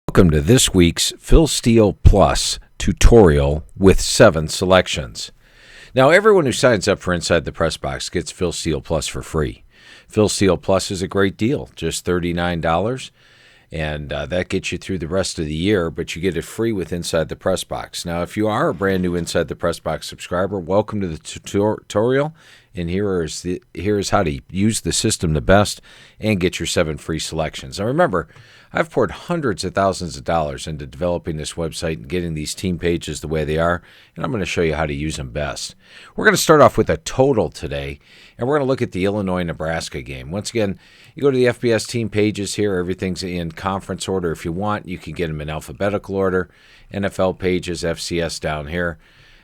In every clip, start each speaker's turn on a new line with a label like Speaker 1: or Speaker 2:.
Speaker 1: Welcome to this week's Phil Steele Plus tutorial with 7 selections. Now, everyone who signs up for Inside the Press Box gets Phil Steele Plus for free. Phil Steele Plus is a great deal, just $39, and that gets you through the rest of the year, but you get it free with Inside the Press Box. Now, if you are a brand new Inside the Press Box subscriber, welcome to the tutorial, and here is how to use the system the best and get your 7 free selections. Now, remember, I've poured hundreds of thousands of dollars into developing this website and getting these team pages the way they are, and I'm going to show you how to use them best. We're going to start off with a total today, and we're going to look at the Illinois-Nebraska game. Once again, you go to the FBS team pages here. Everything's in conference order. If you want, you can get them in alphabetical order. NFL pages, FCS down here.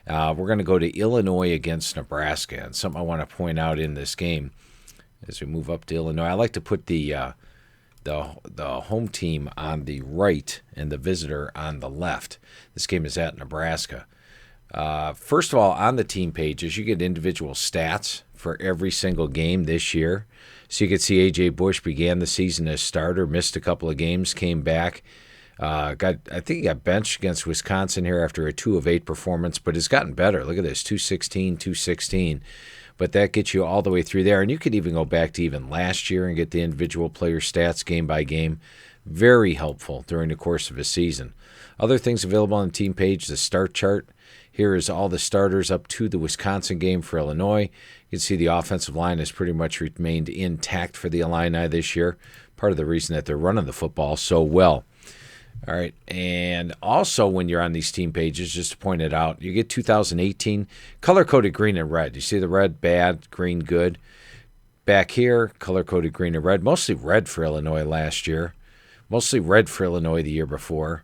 Speaker 1: We're going to go to Illinois against Nebraska, and something I want to point out in this game as we move up to Illinois. I like to put the home team on the right and the visitor on the left. This game is at Nebraska. First of all, on the team pages, you get individual stats for every single game this year. So you can see A.J. Bush began the season as starter, missed a couple of games, came back. I think he got benched against Wisconsin here after a 2 of 8 performance, but has gotten better. Look at this, 216, 216. But that gets you all the way through there. And you could even go back to even last year and get the individual player stats game by game. Very helpful during the course of a season. Other things available on the team page, the start chart. Here is all the starters up to the Wisconsin game for Illinois. You can see the offensive line has pretty much remained intact for the Illini this year. Part of the reason that they're running the football so well. All right, and also when you're on these team pages, just to point it out, you get 2018 color-coded green and red. You see the red, bad, green, good. Back here, color-coded green and red. Mostly red for Illinois last year. Mostly red for Illinois the year before.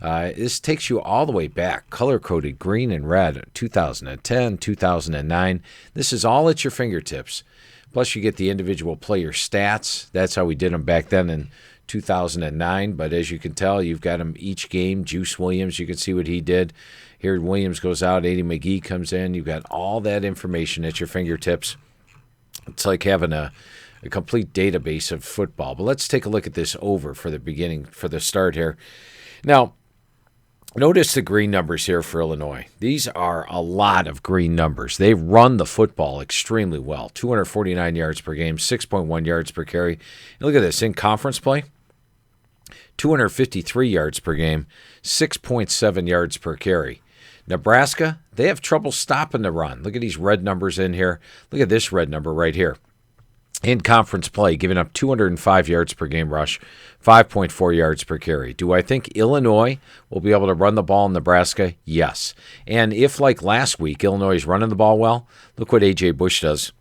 Speaker 1: This takes you all the way back, color-coded green and red, 2010, 2009. This is all at your fingertips. Plus, you get the individual player stats. That's how we did them back then in 2009, but as you can tell, you've got them each game. Juice Williams, you can see what he did. Here Williams goes out, Eddie McGee comes in. You've got all that information at your fingertips. It's like having a complete database of football. But let's take a look at this over for the beginning, for the start here. Now, notice the green numbers here for Illinois. These are a lot of green numbers. They run the football extremely well. 249 yards per game, 6.1 yards per carry. And look at this, in conference play, 253 yards per game, 6.7 yards per carry. Nebraska, they have trouble stopping the run. Look at these red numbers in here. Look at this red number right here. In conference play, giving up 205 yards per game rush, 5.4 yards per carry. Do I think Illinois will be able to run the ball in Nebraska? Yes. And if, like last week, Illinois is running the ball well, look what A.J. Bush does.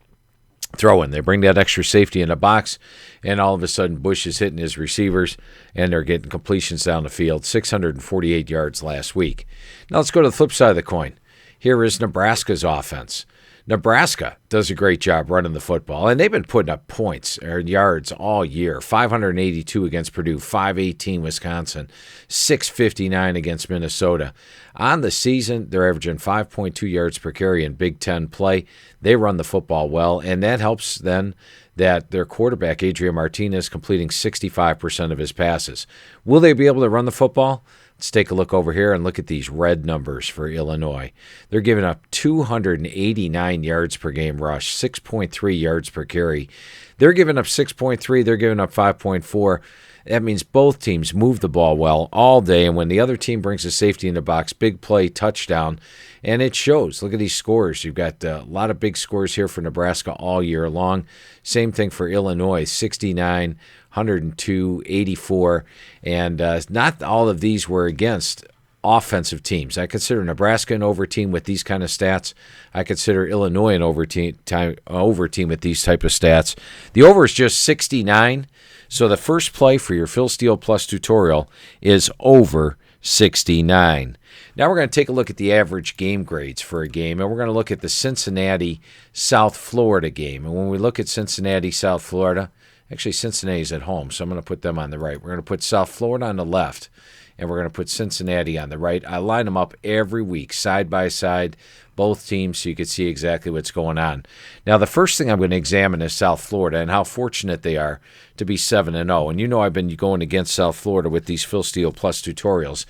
Speaker 1: Throwing. They bring that extra safety in the box, and all of a sudden Bush is hitting his receivers, and they're getting completions down the field. 648 yards last week. Now let's go to the flip side of the coin. Here is Nebraska's offense. Nebraska does a great job running the football, and they've been putting up points or yards all year. 582 against Purdue, 518 Wisconsin, 659 against Minnesota. On the season, they're averaging 5.2 yards per carry in Big Ten play. They run the football well, and that helps then that their quarterback, Adrian Martinez, completing 65% of his passes. Will they be able to run the football? Let's take a look over here and look at these red numbers for Illinois. They're giving up 289 yards per game rush, 6.3 yards per carry. They're giving up 6.3, they're giving up 5.4. That means both teams move the ball well all day, and when the other team brings a safety in the box, big play, touchdown, and it shows. Look at these scores. You've got a lot of big scores here for Nebraska all year long. Same thing for Illinois, 69, 102, 84, and not all of these were against offensive teams. I consider Nebraska an over team with these kind of stats. I consider Illinois an over team with these type of stats. The over is just 69. So the first play for your Phil Steele Plus tutorial is over 69. Now we're going to take a look at the average game grades for a game, and we're going to look at the Cincinnati-South Florida game. And when we look at Cincinnati-South Florida, actually Cincinnati's at home, so I'm going to put them on the right. We're going to put South Florida on the left. and we're going to put Cincinnati on the right. I line them up every week, side by side, both teams, so you can see exactly what's going on. Now, the first thing I'm going to examine is South Florida and how fortunate they are to be 7-0. And you know I've been going against South Florida with these Phil Steele Plus tutorials.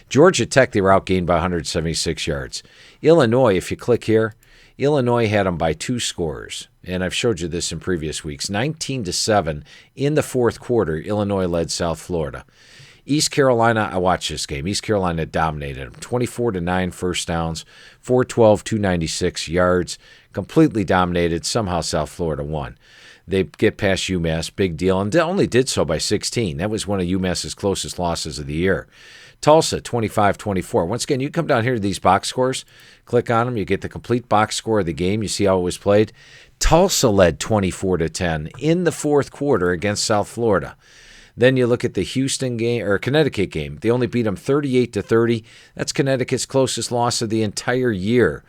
Speaker 1: Georgia Tech, they were outgained by 176 yards. Illinois, if you click here, Illinois had them by 2 scores, and I've showed you this in previous weeks. 19-7 in the fourth quarter, Illinois led South Florida. East Carolina, I watched this game. East Carolina dominated them. 24-9 first downs, 412, 296 yards, completely dominated. Somehow South Florida won. They get past UMass, big deal, and they only did so by 16. That was one of UMass's closest losses of the year. Tulsa, 25-24. Once again, you come down here to these box scores, click on them, you get the complete box score of the game, you see how it was played. Tulsa led 24-10 in the fourth quarter against South Florida. Then you look at the Houston game, or Connecticut game. They only beat them 38-30. That's Connecticut's closest loss of the entire year.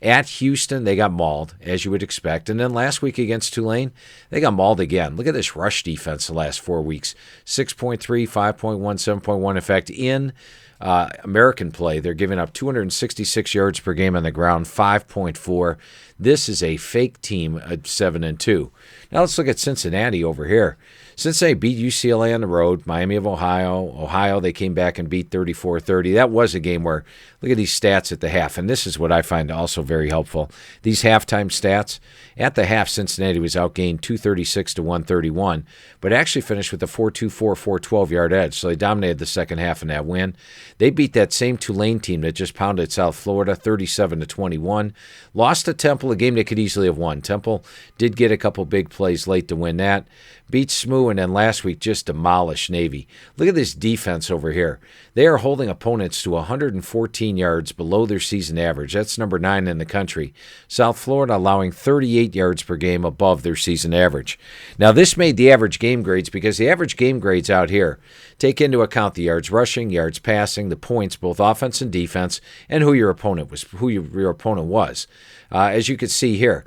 Speaker 1: At Houston, they got mauled, as you would expect. And then last week against Tulane, they got mauled again. Look at this rush defense the last 4 weeks. 6.3, 5.1, 7.1. In fact, in American play, they're giving up 266 yards per game on the ground, 5.4. This is a fake team at 7-2. Now let's look at Cincinnati over here. Cincinnati beat UCLA on the road, Miami of Ohio, they came back and beat 34-30. That was a game where, look at these stats at the half, and this is what I find also very helpful. These halftime stats, at the half, Cincinnati was outgained 236-131, but actually finished with a 424, 412-yard edge, so they dominated the second half in that win. They beat that same Tulane team that just pounded South Florida 37-21. Lost to Temple, a game they could easily have won. Temple did get a couple big plays late to win that. Beat SMU, and then last week just demolished Navy. Look at this defense over here. They are holding opponents to 114 yards below their season average. That's number 9 in the country. South Florida allowing 38 yards per game above their season average. Now, this made the average game grades because the average game grades out here take into account the yards rushing, yards passing, the points, both offense and defense, and who your opponent was. As you can see here,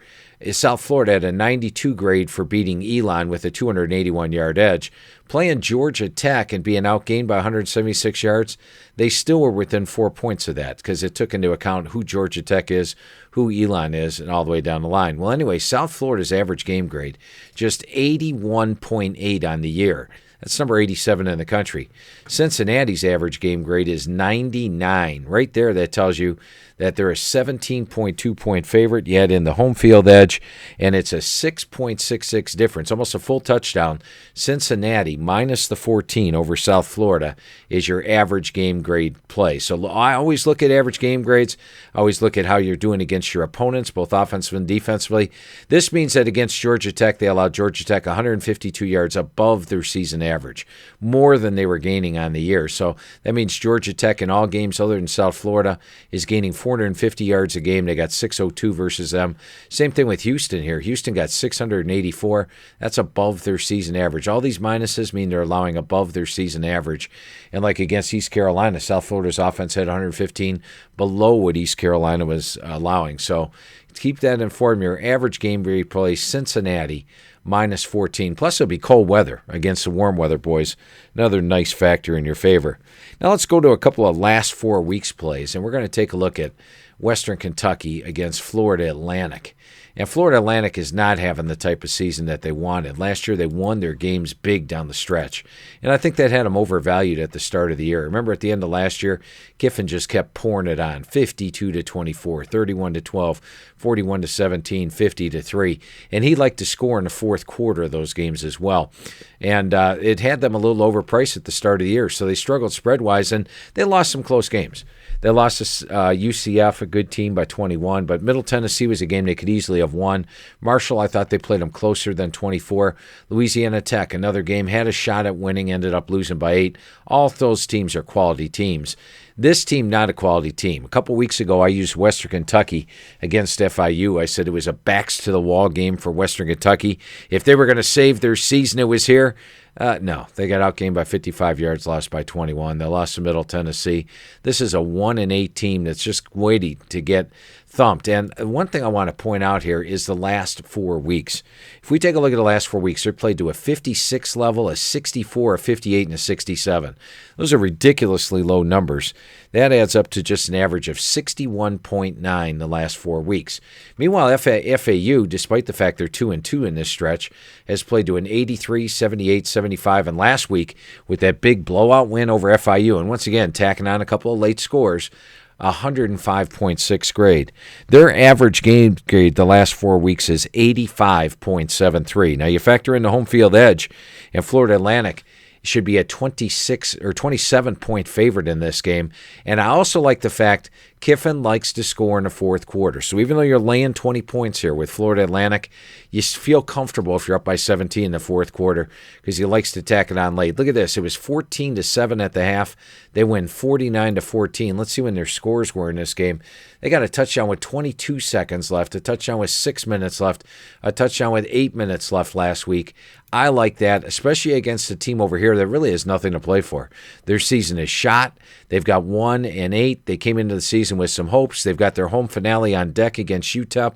Speaker 1: South Florida had a 92 grade for beating Elon with a 281-yard edge. Playing Georgia Tech and being outgained by 176 yards, they still were within 4 points of that because it took into account who Georgia Tech is, who Elon is, and all the way down the line. Well, anyway, South Florida's average game grade, just 81.8 on the year. That's number 87 in the country. Cincinnati's average game grade is 99. Right there, that tells you that they're a 17.2-point favorite, yet in the home field edge, and it's a 6.66 difference, almost a full touchdown. Cincinnati, minus the 14 over South Florida, is your average game grade play. So I always look at average game grades. I always look at how you're doing against your opponents, both offensively and defensively. This means that against Georgia Tech, they allowed Georgia Tech 152 yards above their season average, more than they were gaining on the year. So that means Georgia Tech in all games other than South Florida is gaining 450 yards a game. They got 602 versus them. Same thing with Houston here. Houston got 684. That's above their season average. All these minuses mean they're allowing above their season average. And like against East Carolina, South Florida's offense had 115 below what East Carolina was allowing. So keep that informed. Your average game grade play, Cincinnati, minus 14. Plus, it'll be cold weather against the warm weather boys. Another nice factor in your favor. Now let's go to a couple of last 4 weeks plays, and we're going to take a look at Western Kentucky against Florida Atlantic. And Florida Atlantic is not having the type of season that they wanted. Last year, they won their games big down the stretch. And I think that had them overvalued at the start of the year. Remember, at the end of last year, Kiffin just kept pouring it on. 52-24, 31-12, 41-17, 50-3. And he liked to score in the fourth quarter of those games as well. And it had them a little overpriced at the start of the year. So they struggled spread-wise, and they lost some close games. They lost to UCF, a good team, by 21, but Middle Tennessee was a game they could easily have won. Marshall, I thought they played them closer than 24. Louisiana Tech, another game, had a shot at winning, ended up losing by 8. All those teams are quality teams. This team, not a quality team. A couple weeks ago, I used Western Kentucky against FIU. I said it was a backs-to-the-wall game for Western Kentucky. If they were going to save their season, it was here. No, they got outgained by 55 yards, lost by 21. They lost to Middle Tennessee. This is a 1-8 team that's just waiting to get thumped. And one thing I want to point out here is the last 4 weeks. If we take a look at the last 4 weeks, they're played to a 56 level, a 64, a 58, and a 67. Those are ridiculously low numbers. That adds up to just an average of 61.9 the last 4 weeks. Meanwhile, FAU, despite the fact they're 2-2 in this stretch, has played to an 83, 78, 75, and last week with that big blowout win over FIU, and once again, tacking on a couple of late scores, 105.6 grade. Their average game grade the last 4 weeks is 85.73. Now, you factor in the home field edge, and Florida Atlantic should be a 26 or 27-point favorite in this game. And I also like the fact Kiffin likes to score in the fourth quarter. So even though you're laying 20 points here with Florida Atlantic, you feel comfortable if you're up by 17 in the fourth quarter because he likes to tack it on late. Look at this. It was 14-7 at the half. They win 49-14. Let's see when their scores were in this game. They got a touchdown with 22 seconds left, a touchdown with 6 minutes left, a touchdown with 8 minutes left last week. I like that, especially against a team over here that really has nothing to play for. Their season is shot. They've got 1-8. They came into the season with some hopes. They've got their home finale on deck against UTEP.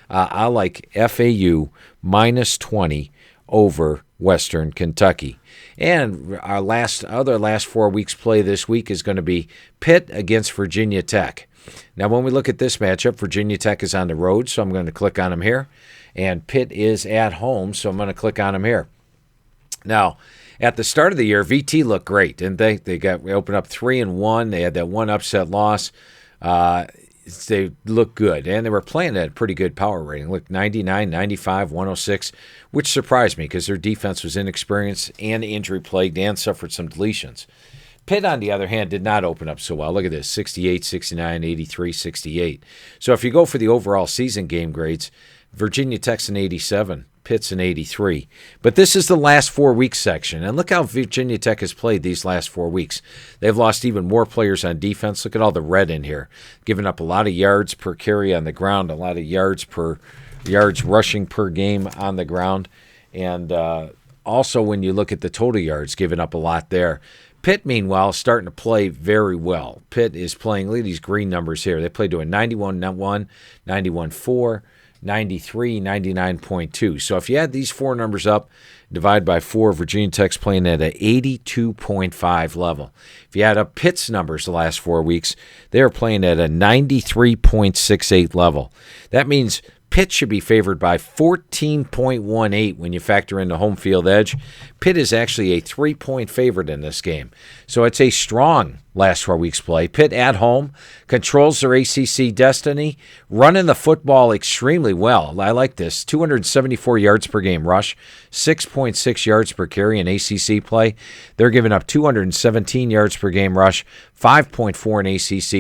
Speaker 1: I like FAU minus 20 over Western Kentucky. And our last 4 weeks play this week is going to be Pitt against Virginia Tech. Now, when we look at this matchup, Virginia Tech is on the road, so I'm going to click on them here. And Pitt is at home, so I'm going to click on them here. Now, at the start of the year, VT looked great, didn't they? They opened up 3-1. They had that one upset loss. They looked good, and they were playing at a pretty good power rating. Looked 99, 95, 106, which surprised me because their defense was inexperienced and injury-plagued and suffered some deletions. Pitt, on the other hand, did not open up so well. Look at this, 68, 69, 83, 68. So if you go for the overall season game grades, Virginia Tech's an 87, Pitt's an 83. But this is the last 4 weeks section, and look how Virginia Tech has played these last 4 weeks. They've lost even more players on defense. Look at all the red in here. Giving up a lot of yards per carry on the ground, a lot of yards rushing per game on the ground. And also when you look at the total yards, giving up a lot there. Pitt, meanwhile, is starting to play very well. Pitt is playing, look at these green numbers here. They played to a 91-1, 91-4, 93, 99.2. So if you add these four numbers up, divide by 4, Virginia Tech's playing at an 82.5 level. If you add up Pitt's numbers the last 4 weeks, they're playing at a 93.68 level. That means Pitt should be favored by 14.18 when you factor in the home field edge. Pitt is actually a 3-point favorite in this game. So it's a strong last 4 weeks play. Pitt at home controls their ACC destiny, running the football extremely well. I like this. 274 yards per game rush, 6.6 yards per carry in ACC play. They're giving up 217 yards per game rush, 5.4 in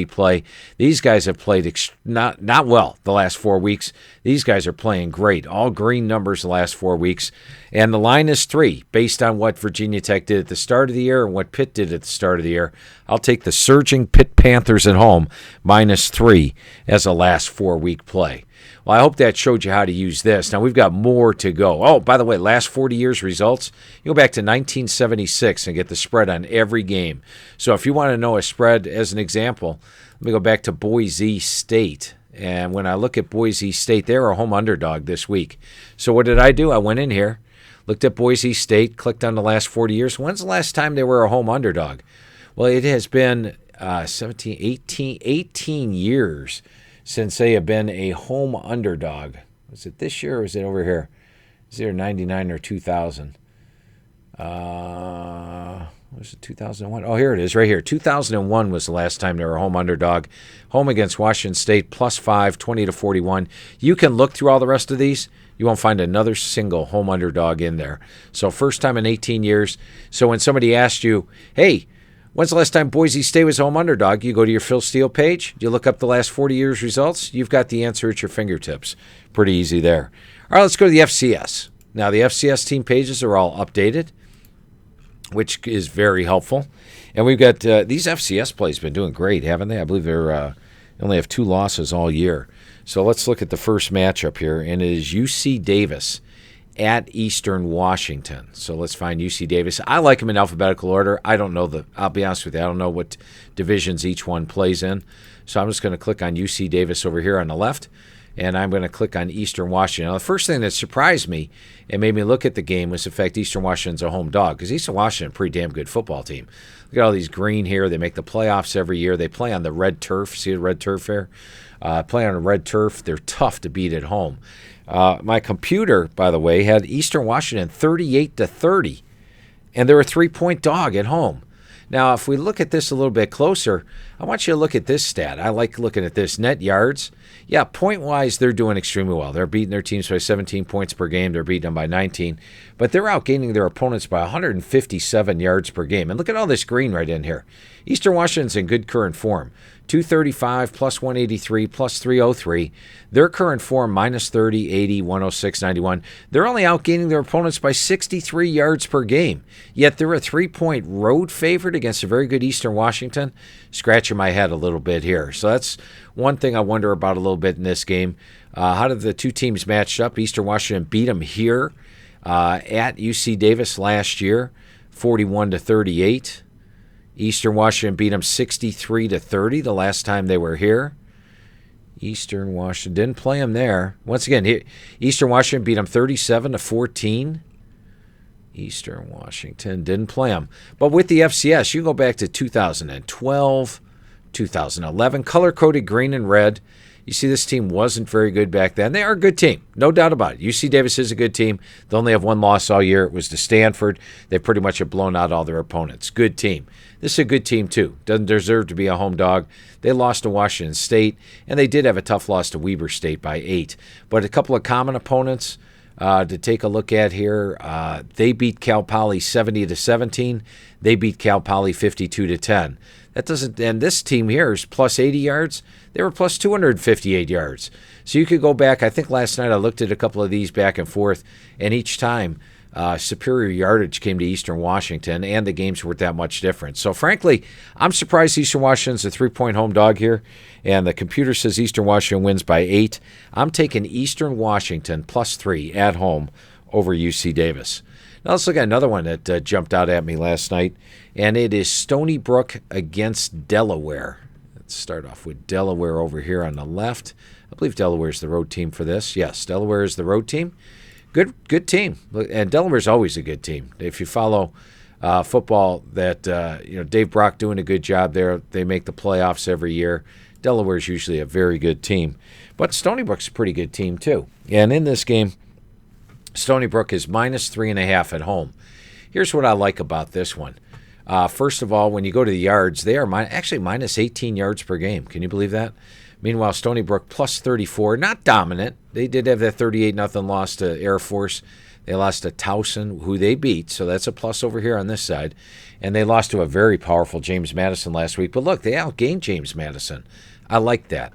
Speaker 1: ACC play. These guys have played not well the last 4 weeks. These guys are playing great. All green numbers the last 4 weeks. And the line is 3, based on what Virginia Tech did at the start of the year and what Pitt did at the start of the year. I'll take the surging Pitt Panthers at home, -3, as a last 4 week play. Well, I hope that showed you how to use this. Now, we've got more to go. Oh, by the way, last 40 years results, you go back to 1976 and get the spread on every game. So if you want to know a spread as an example, let me go back to Boise State. And when I look at Boise State, they're a home underdog this week. So what did I do? I went in here, looked at Boise State, clicked on the last 40 years. When's the last time they were a home underdog? Well, it has been 18 years since they have been a home underdog. Was it this year or is it over here? Is it 99 or 2000? Was it 2001? Oh, here it is right here. 2001 was the last time they were a home underdog. Home against Washington State, +5, 20-41. You can look through all the rest of these. You won't find another single home underdog in there. So first time in 18 years. So when somebody asked you, hey, when's the last time Boise State was a home underdog? You go to your Phil Steele page, you look up the last 40 years results, you've got the answer at your fingertips. Pretty easy there. All right, let's go to the FCS. Now, the FCS team pages are all updated, which is very helpful. And we've got these FCS plays been doing great, haven't they? I believe they only have 2 losses all year. So let's look at the first matchup here, and it is UC Davis at Eastern Washington. So let's find UC Davis. I like them in alphabetical order. I don't know I'll be honest with you, I don't know what divisions each one plays in. So I'm just going to click on UC Davis over here on the left, and I'm going to click on Eastern Washington. Now, the first thing that surprised me and made me look at the game was the fact Eastern Washington's a home dog, because Eastern Washington is a pretty damn good football team. Look at all these green here. They make the playoffs every year. They play on the red turf. See the red turf there? Play on a red turf. They're tough to beat at home. My computer, by the way, had Eastern Washington 38-30, and they're a 3-point dog at home. Now, if we look at this a little bit closer, I want you to look at this stat. I like looking at this. Net yards. Yeah, point-wise, they're doing extremely well. They're beating their teams by 17 points per game. They're beating them by 19. But they're outgaining their opponents by 157 yards per game. And look at all this green right in here. Eastern Washington's in good current form. 235, plus 183, plus 303. Their current form, minus 30, 80, 106, 91. They're only outgaining their opponents by 63 yards per game. Yet they're a 3-point road favorite against a very good Eastern Washington. Scratching my head a little bit here. So that's one thing I wonder about a little bit in this game. How did the two teams match up? Eastern Washington beat them here at UC Davis last year, 41-38. Eastern Washington beat them 63-30 the last time they were here. Eastern Washington didn't play them there. Once again, Eastern Washington beat them 37-14. Eastern Washington didn't play them. But with the FCS, you go back to 2012, 2011, color-coded green and red. You see this team wasn't very good back then. They are a good team, no doubt about it. UC Davis is a good team. They only have one loss all year. It was to Stanford. They pretty much have blown out all their opponents. Good team. This is a good team, too. Doesn't deserve to be a home dog. They lost to Washington State, and they did have a tough loss to Weber State by 8. But a couple of common opponents to take a look at here. They beat Cal Poly 70-17. They beat Cal Poly 52-10. That doesn't, and this team here is plus 80 yards. They were plus 258 yards. So you could go back. I think last night I looked at a couple of these back and forth, and each time superior yardage came to Eastern Washington, and the games weren't that much different. So frankly, I'm surprised Eastern Washington's a 3-point home dog here, and the computer says Eastern Washington wins by 8. I'm taking Eastern Washington plus 3 at home over UC Davis. Now let's look at another one that jumped out at me last night, and it is Stony Brook against Delaware. Let's start off with Delaware over here on the left. I believe Delaware is the road team for this. Yes, Delaware is the road team. Good team, and Delaware's always a good team. If you follow football, that Dave Brock doing a good job there. They make the playoffs every year. Delaware's usually a very good team, but Stony Brook's a pretty good team too. And in this game, Stony Brook is minus 3.5 at home. Here's what I like about this one. First of all, when you go to the yards, they are actually minus 18 yards per game. Can you believe that? Meanwhile, Stony Brook plus 34, not dominant. They did have that 38-0 loss to Air Force. They lost to Towson, who they beat, so that's a plus over here on this side. And they lost to a very powerful James Madison last week. But look, they outgained James Madison. I like that.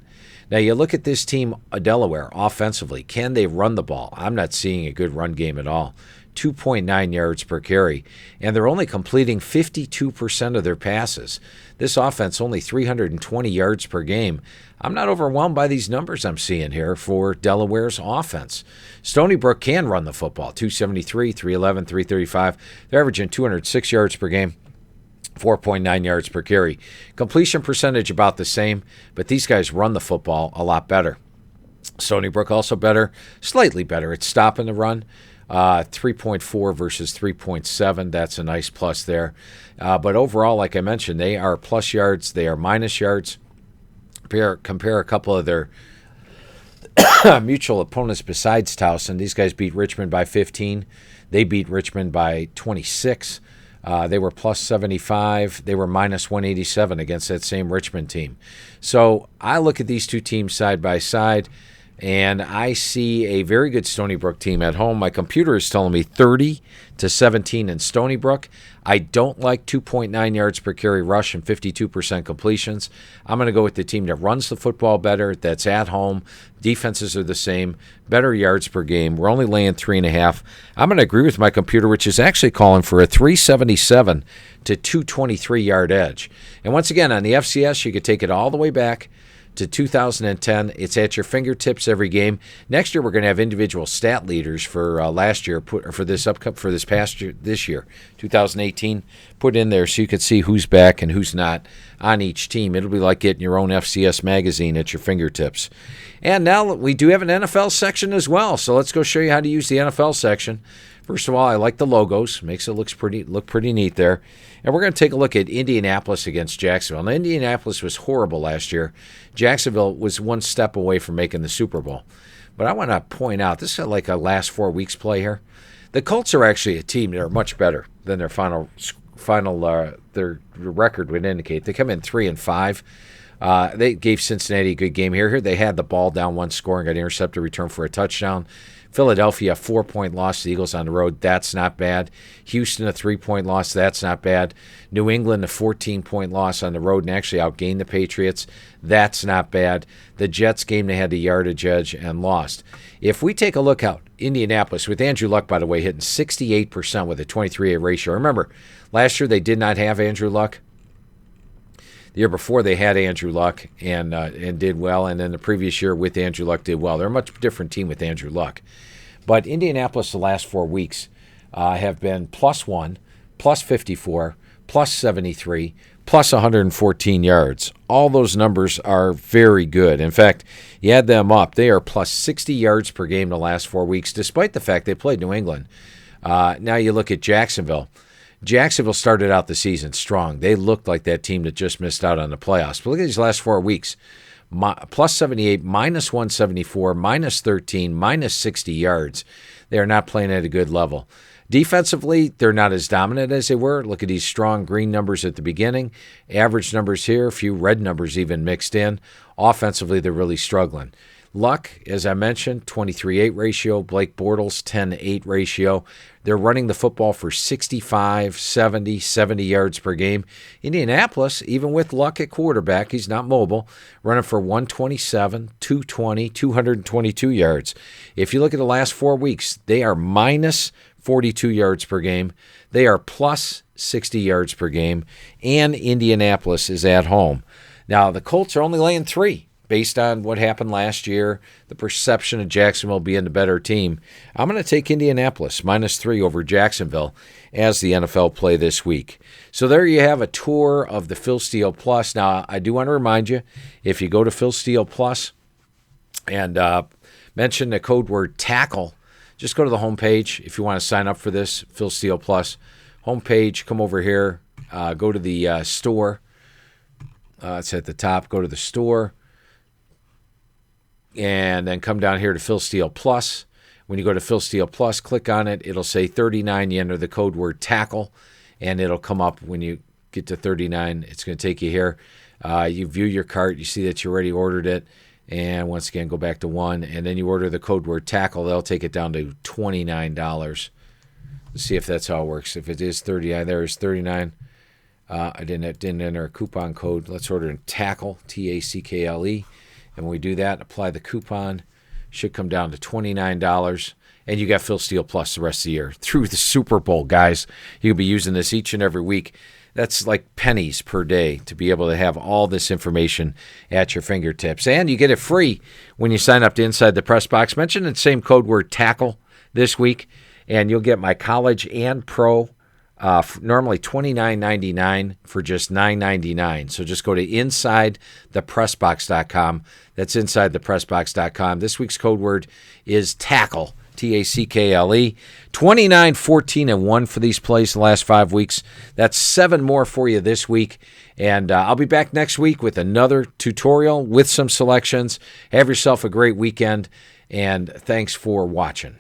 Speaker 1: Now, you look at this team, Delaware, offensively. Can they run the ball? I'm not seeing a good run game at all. 2.9 yards per carry, and they're only completing 52% of their passes. This offense only 320 yards per game. I'm not overwhelmed by these numbers I'm seeing here for Delaware's offense. Stony Brook can run the football, 273, 311, 335. They're averaging 206 yards per game. 4.9 yards per carry. Completion percentage about the same, but these guys run the football a lot better. Stony Brook also better, slightly better at stopping the run. 3.4 versus 3.7. That's a nice plus there. But overall, like I mentioned, they are plus yards. They are minus yards. Compare a couple of their mutual opponents besides Towson. These guys beat Richmond by 15. They beat Richmond by 26. They were plus 75. They were minus 187 against that same Richmond team. So I look at these two teams side by side, and I see a very good Stony Brook team at home. My computer is telling me 30-17 in Stony Brook. I don't like 2.9 yards per carry rush and 52% completions. I'm going to go with the team that runs the football better, that's at home. Defenses are the same, better yards per game. We're only laying 3.5. I'm going to agree with my computer, which is actually calling for a 377 to 223 yard edge. And once again, on the FCS, you could take it all the way back to 2010. It's at your fingertips every game. Next year, we're going to have individual stat leaders for last year, for this past year, this year, 2018, put in there so you can see who's back and who's not on each team. It'll be like getting your own FCS magazine at your fingertips. And now we do have an NFL section as well, so let's go show you how to use the NFL section. First of all, I like the logos. Makes it look pretty neat there. And we're going to take a look at Indianapolis against Jacksonville. Now, Indianapolis was horrible last year. Jacksonville was one step away from making the Super Bowl. But I want to point out, this is like a last 4 weeks play here. The Colts are actually a team that are much better than their their record would indicate. They come in 3-5. They gave Cincinnati a good game here. Here they had the ball down one score and got intercepted, return for a touchdown. Philadelphia, a 4-point loss to the Eagles on the road. That's not bad. Houston, a 3-point loss. That's not bad. New England, a 14-point loss on the road and actually outgained the Patriots. That's not bad. The Jets game, they had the yardage edge and lost. If we take a look out, Indianapolis, with Andrew Luck, by the way, hitting 68% with a 23-8 ratio. Remember, last year they did not have Andrew Luck. The year before they had Andrew Luck and did well, and then the previous year with Andrew Luck did well. They're a much different team with Andrew Luck. But Indianapolis the last 4 weeks have been +1, +54, +73, +114 yards. All those numbers are very good. In fact, you add them up, they are +60 yards per game the last 4 weeks, despite the fact they played New England. Now you look at Jacksonville. Jacksonville started out the season strong. They looked like that team that just missed out on the playoffs. But look at these last 4 weeks. +78, -174, -13, -60 yards. They are not playing at a good level. Defensively, they're not as dominant as they were. Look at these strong green numbers at the beginning. Average numbers here, a few red numbers even mixed in. Offensively, they're really struggling. Luck, as I mentioned, 23-8 ratio. Blake Bortles, 10-8 ratio. They're running the football for 65, 70 yards per game. Indianapolis, even with Luck at quarterback, he's not mobile, running for 127, 220, 222 yards. If you look at the last 4 weeks, they are -42 yards per game. They are +60 yards per game, and Indianapolis is at home. Now, the Colts are only laying 3. Based on what happened last year, the perception of Jacksonville being the better team, I'm going to take Indianapolis -3 over Jacksonville as the NFL play this week. So there you have a tour of the Phil Steele Plus. Now, I do want to remind you, if you go to Phil Steele Plus and mention the code word TACKLE, just go to the homepage if you want to sign up for this, Phil Steele Plus. Homepage, come over here, go to the store. It's at the top. Go to the store. And then come down here to Phil Steele Plus. When you go to Phil Steele Plus, click on it. It'll say 39. You enter the code word TACKLE, and it'll come up when you get to 39. It's going to take you here. You view your cart. You see that you already ordered it. And once again, go back to 1. And then you order the code word TACKLE. They'll take it down to $29. Let's see if that's how it works. If it is 39, there is 39. I didn't enter a coupon code. Let's order in TACKLE, TACKLE. And when we do that, apply the coupon, should come down to $29. And you got Phil Steele Plus the rest of the year through the Super Bowl, guys. You'll be using this each and every week. That's like pennies per day to be able to have all this information at your fingertips. And you get it free when you sign up to Inside the Press Box. Mention the same code word TACKLE this week, and you'll get my college and pro. Normally $29.99 for just $9.99. So just go to InsideThePressBox.com. That's InsideThePressBox.com. This week's code word is TACKLE, TACKLE. 29, 14, and 1 for these plays the last 5 weeks. That's 7 more for you this week. And I'll be back next week with another tutorial with some selections. Have yourself a great weekend, and thanks for watching.